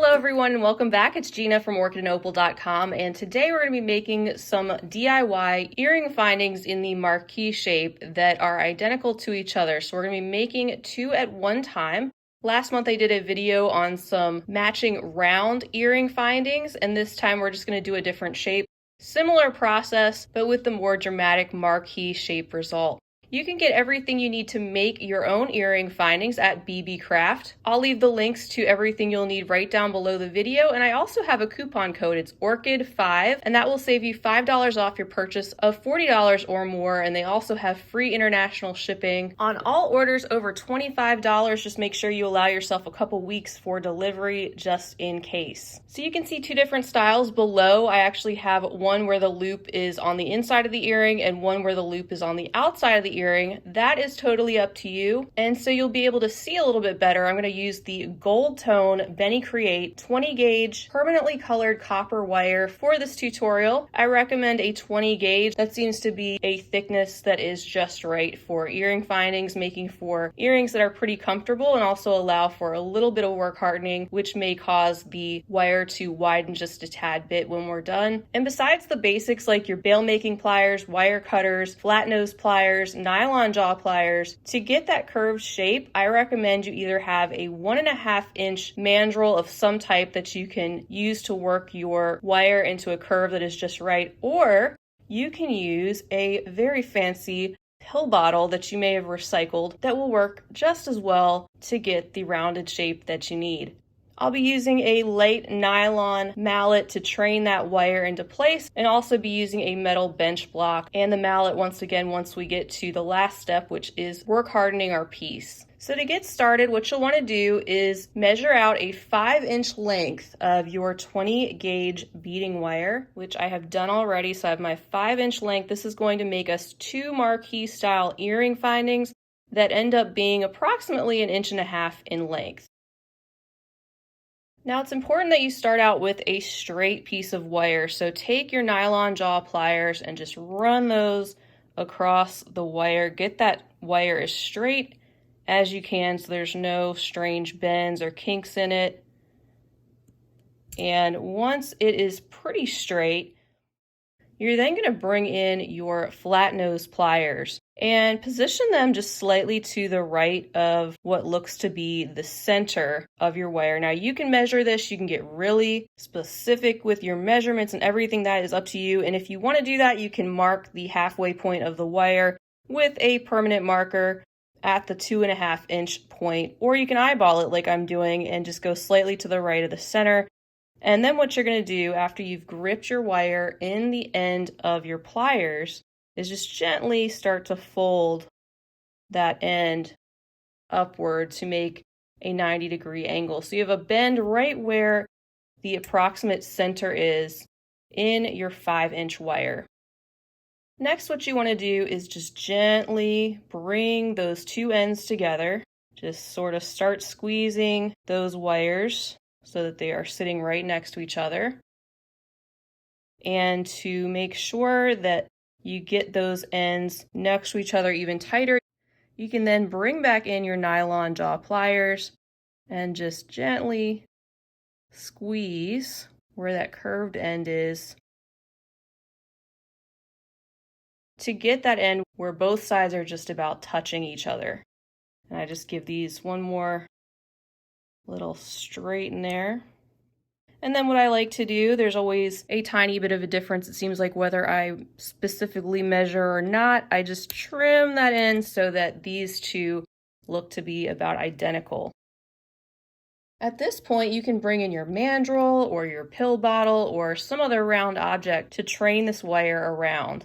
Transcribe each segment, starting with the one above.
Hello everyone and welcome back. It's Gina from orchidandopal.com, and today we're going to be making some DIY earring findings in the Marquise shape that are identical to each other. So we're going to be making two at one time. Last month I did a video on some matching round earring findings, and this time we're just going to do a different shape. Similar process, but with the more dramatic Marquise shape result. You can get everything you need to make your own earring findings at beebeecraft. I'll leave the links to everything you'll need right down below the video, and I also have a coupon code. It's Orchid5, and that will save you $5 off your purchase of $40 or more, and they also have free international shipping. On all orders over $25, just make sure you allow yourself a couple weeks for delivery just in case. So you can see two different styles below. I actually have one where the loop is on the inside of the earring and one where the loop is on the outside of the earring. That is totally up to you, and so you'll be able to see a little bit better. I'm going to use the gold tone Benny Create 20 gauge permanently colored copper wire for this tutorial. I recommend a 20 gauge. That seems to be a thickness that is just right for earring findings, making for earrings that are pretty comfortable and also allow for a little bit of work hardening, which may cause the wire to widen just a tad bit when we're done. And besides the basics like your bail making pliers, wire cutters, flat nose pliers, nylon jaw pliers, to get that curved shape, I recommend you either have a 1.5 inch mandrel of some type that you can use to work your wire into a curve that is just right, or you can use a very fancy pill bottle that you may have recycled that will work just as well to get the rounded shape that you need. I'll be using a light nylon mallet to train that wire into place, and also be using a metal bench block and the mallet once again once we get to the last step, which is work hardening our piece. So to get started, what you'll want to do is measure out a 5-inch length of your 20 gauge beading wire, which I have done already. So I have my 5-inch length. This is going to make us two Marquise style earring findings that end up being approximately 1.5 inches in length. Now it's important that you start out with a straight piece of wire, so take your nylon jaw pliers and just run those across the wire. Get that wire as straight as you can so there's no strange bends or kinks in it. And once it is pretty straight, you're then going to bring in your flat nose pliers and position them just slightly to the right of what looks to be the center of your wire. Now you can measure this, you can get really specific with your measurements and everything. That is up to you. And if you want to do that, you can mark the halfway point of the wire with a permanent marker at the 2.5 inch point, or you can eyeball it like I'm doing and just go slightly to the right of the center. And then what you're going to do after you've gripped your wire in the end of your pliers is just gently start to fold that end upward to make a 90-degree angle. So you have a bend right where the approximate center is in your 5-inch wire. Next, what you want to do is just gently bring those two ends together. Just sort of start squeezing those wires so that they are sitting right next to each other. And to make sure that you get those ends next to each other even tighter, you can then bring back in your nylon jaw pliers and just gently squeeze where that curved end is to get that end where both sides are just about touching each other. And I just give these one more little straighten there. And then what I like to do, there's always a tiny bit of a difference, it seems like, whether I specifically measure or not. I just trim that in so that these two look to be about identical. At this point, you can bring in your mandrel or your pill bottle or some other round object to train this wire around.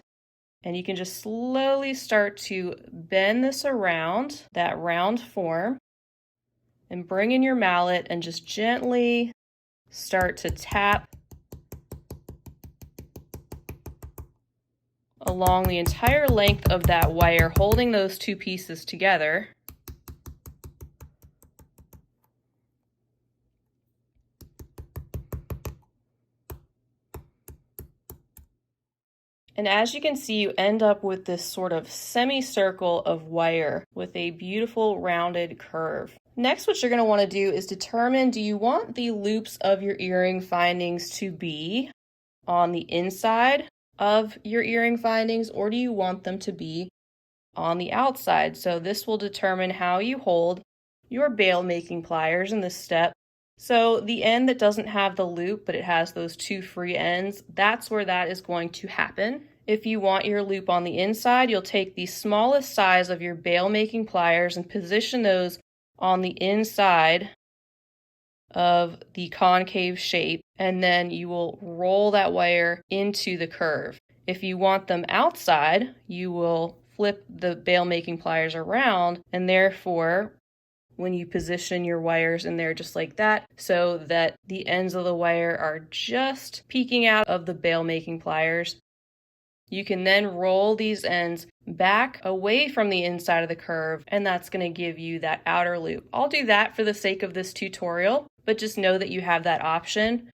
And you can just slowly start to bend this around that round form and bring in your mallet and just gently start to tap along the entire length of that wire, holding those two pieces together. And as you can see, you end up with this sort of semicircle of wire with a beautiful rounded curve. Next, what you're going to want to do is determine, do you want the loops of your earring findings to be on the inside of your earring findings, or do you want them to be on the outside? So this will determine how you hold your bail making pliers in this step. So the end that doesn't have the loop, but it has those two free ends, that's where that is going to happen. If you want your loop on the inside, you'll take the smallest size of your bail making pliers and position those on the inside of the concave shape, and then you will roll that wire into the curve. If you want them outside, you will flip the bail making pliers around, and therefore when you position your wires in there just like that, so that the ends of the wire are just peeking out of the bail making pliers, you can then roll these ends back away from the inside of the curve, and that's going to give you that outer loop. I'll do that for the sake of this tutorial, but just know that you have that option.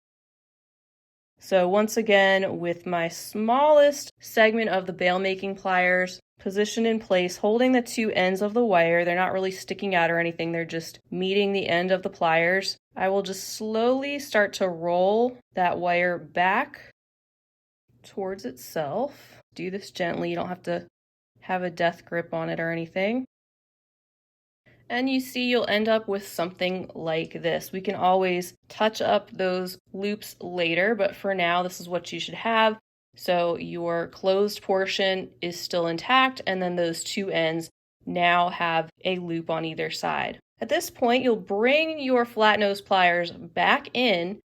So once again, with my smallest segment of the bail making pliers positioned in place, holding the two ends of the wire, they're not really sticking out or anything, they're just meeting the end of the pliers, I will just slowly start to roll that wire back towards itself. Do this gently, you don't have to have a death grip on it or anything. And you see you'll end up with something like this. We can always touch up those loops later, but for now this is what you should have. So your closed portion is still intact, and then those two ends now have a loop on either side. At this point, you'll bring your flat nose pliers back in,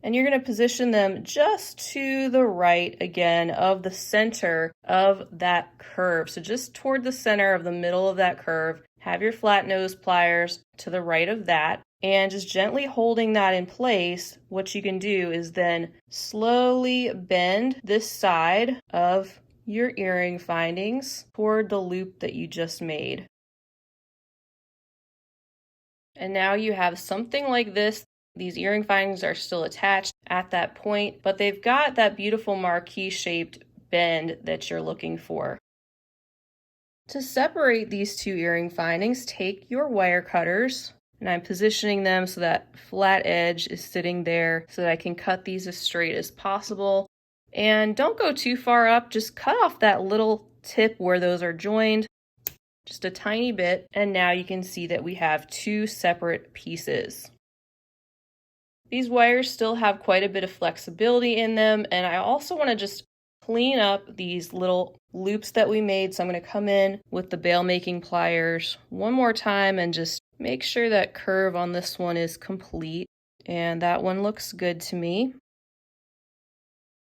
and you're going to position them just to the right again of the center of that curve. So just toward the center of the middle of that curve, have your flat nose pliers to the right of that, and just gently holding that in place, what you can do is then slowly bend this side of your earring findings toward the loop that you just made. And now you have something like this. These earring findings are still attached at that point, but they've got that beautiful Marquise shaped bend that you're looking for. To separate these two earring findings, take your wire cutters, and I'm positioning them so that flat edge is sitting there so that I can cut these as straight as possible. And don't go too far up, just cut off that little tip where those are joined, just a tiny bit, and now you can see that we have two separate pieces. These wires still have quite a bit of flexibility in them, and I also want to just clean up these little loops that we made. So I'm going to come in with the bail making pliers one more time and just make sure that curve on this one is complete, and that one looks good to me.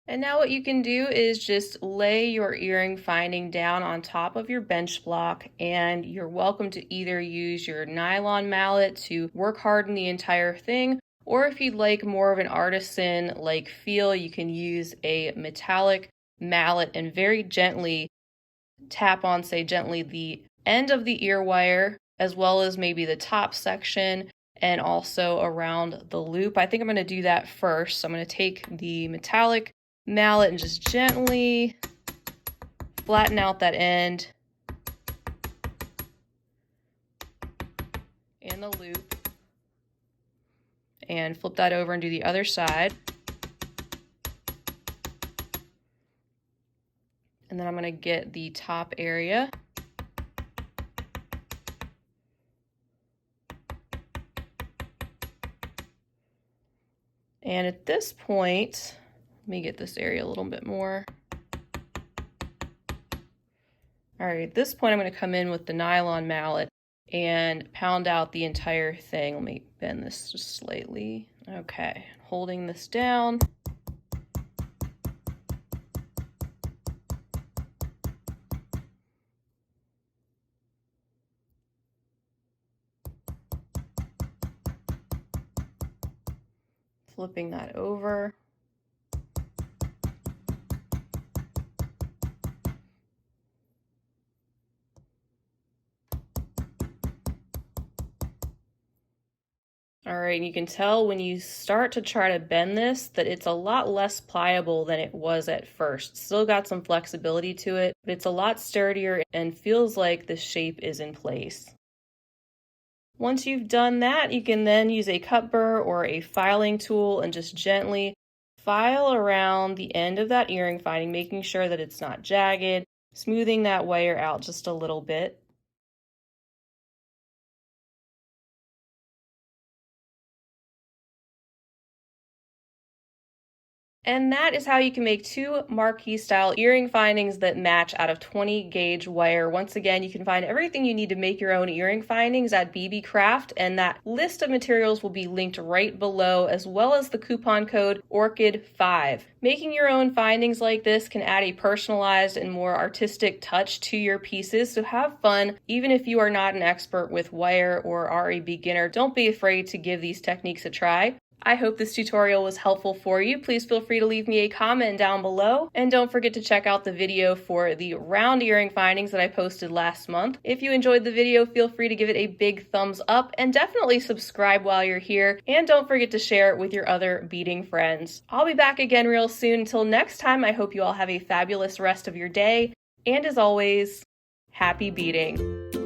And now what you can do is just lay your earring finding down on top of your bench block, and you're welcome to either use your nylon mallet to work harden the entire thing, or if you'd like more of an artisan-like feel, you can use a metallic mallet and very gently tap on, say gently, the end of the ear wire, as well as maybe the top section and also around the loop. I think I'm going to do that first. So I'm going to take the metallic mallet and just gently flatten out that end and the loop, and flip that over and do the other side. And then I'm going to get the top area. And at this point, let me get this area a little bit more. All right, at this point, I'm going to come in with the nylon mallet and pound out the entire thing. Let me bend this just slightly. Okay, holding this down. Flipping that over. All right, and you can tell when you start to try to bend this that it's a lot less pliable than it was at first. Still got some flexibility to it, but it's a lot sturdier and feels like the shape is in place. Once you've done that, you can then use a cut burr or a filing tool and just gently file around the end of that earring finding, making sure that it's not jagged, smoothing that wire out just a little bit. And that is how you can make two Marquise style earring findings that match out of 20 gauge wire. Once again, you can find everything you need to make your own earring findings at beebeecraft, and that list of materials will be linked right below, as well as the coupon code ORCHID5. Making your own findings like this can add a personalized and more artistic touch to your pieces, so have fun. Even if you are not an expert with wire or are a beginner, don't be afraid to give these techniques a try. I hope this tutorial was helpful for you. Please feel free to leave me a comment down below, and don't forget to check out the video for the round earring findings that I posted last month. If you enjoyed the video, feel free to give it a big thumbs up, and definitely subscribe while you're here, and don't forget to share it with your other beading friends. I'll be back again real soon. Until next time, I hope you all have a fabulous rest of your day, and as always, happy beading.